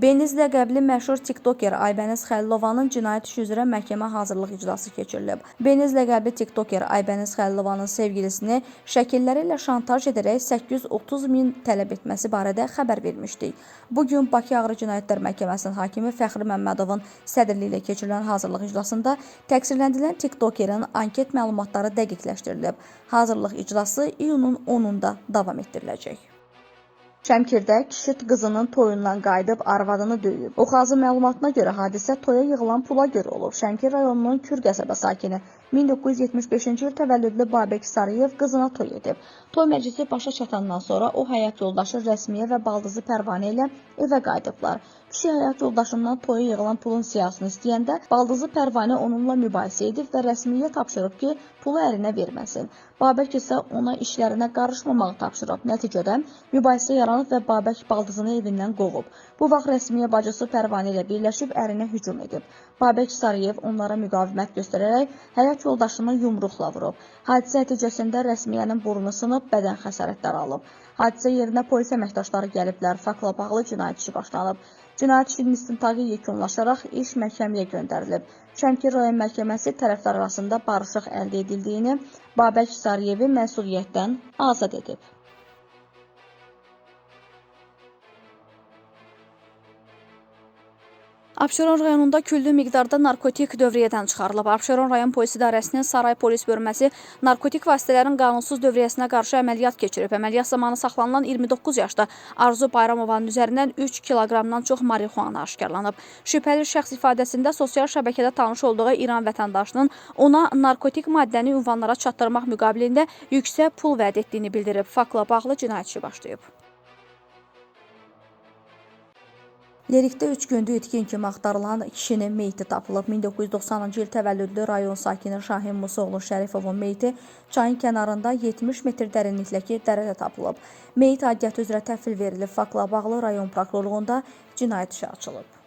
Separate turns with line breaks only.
Beniz ləqəbli məşhur tiktoker Aybəniz Xəlilovanın cinayət işi üzrə məhkəmə hazırlıq iclası keçirilib. Beniz ləqəbli tiktoker Aybəniz Xəlilovanın sevgilisini şəkilləri ilə şantaj edərək 830 min tələb etməsi barədə xəbər vermişdik. Bugün Bakı Ağır Cinayətlər Məhkəməsinin hakimi Fəxri Məmmədovun sədrliyi ilə keçirilən hazırlıq iclasında təqsirləndirilən tiktokerin anket məlumatları dəqiqləşdirilib. Hazırlıq iclası iyunun 10-da davam etdiriləcək. Şəmkirdə kişi qızının toyundan qayıdıb arvadını döyüb. Oxazı məlumatına görə hadisə toya yığılan pula görə olub. Şəmkir rayonunun Kür qəsəbə sakini 1975-ci il təvəllüdlü Babək Sarıyev qızına toy edib. Toy məclisi başa çatandan sonra o həyat yoldaşı Rəsmiyə və baldızı Pərvanə ilə evə qayıdıblar. Kişi həyat yoldaşından toya yığılan pulun siyahısını istəyəndə baldızı Pərvanə onunla mübahisə edib və Rəsmiyə tapşırıb ki, pulu ərinə verməsin. Babək isə ona işlərinə qarışmamağı tapşırıb. Nəticədə mübahisə yaranıb və Babək baldızını evindən qovub. Bu vaxt Rəsmiyə bacısı Pərvanə ilə birləşib ərinə hücum edib. Babək Sarıyev onlara müqavimət göstərərək həyat yoldaşını yumruqla vurub. Hadisə nəticəsində Rəsmiyənin burnu sınıb, bədən xəsarətləri alıb. Hadisə yerinə polis əməkdaşları gəliblər, faktla bağlı cinayət işi başlanıb. Cinayət işinin istintaqı yekunlaşaraq iş məhkəməyə göndərilib. Şəmkir rayon məhkəməsi tərəflər arasında barışıq əldə edildiyini, Babək Sarıyevi məsuliyyətdən azad edib. Abşeron rayonunda küllü miqdarda narkotik dövriyyədən çıxarılıb. Abşeron rayon polis idarəsinin Saray polis bölməsi narkotik vasitələrin qanunsuz dövriyyəsinə qarşı əməliyyat keçirib. Əməliyyat zamanı saxlanılan 29 yaşlı Arzu Bayramovanın üzərindən 3 kiloqramdan çox marihuana aşkarlanıb. Şübhəli şəxs ifadəsində sosial şəbəkədə tanış olduğu İran vətəndaşının ona narkotik maddəni ünvanlara çatdırmaq müqabilində yüksək pul vəd etdiyini bildirib. Faktla bağlı cinayət işi başlayıb. Lerikdə 3 gündür itkin kimi axtarılan kişinin meyti tapılıb. 1990-cı il təvəllüdlü rayon sakini Şahin Musoğlu Şərifovun meyti çayın kənarında 70 metr dərinlikdəki dərədə tapılıb. Meyit aidiyyatı üzrə təhvil verilib. Faktla bağlı rayon prokurorluğunda cinayət işi açılıb.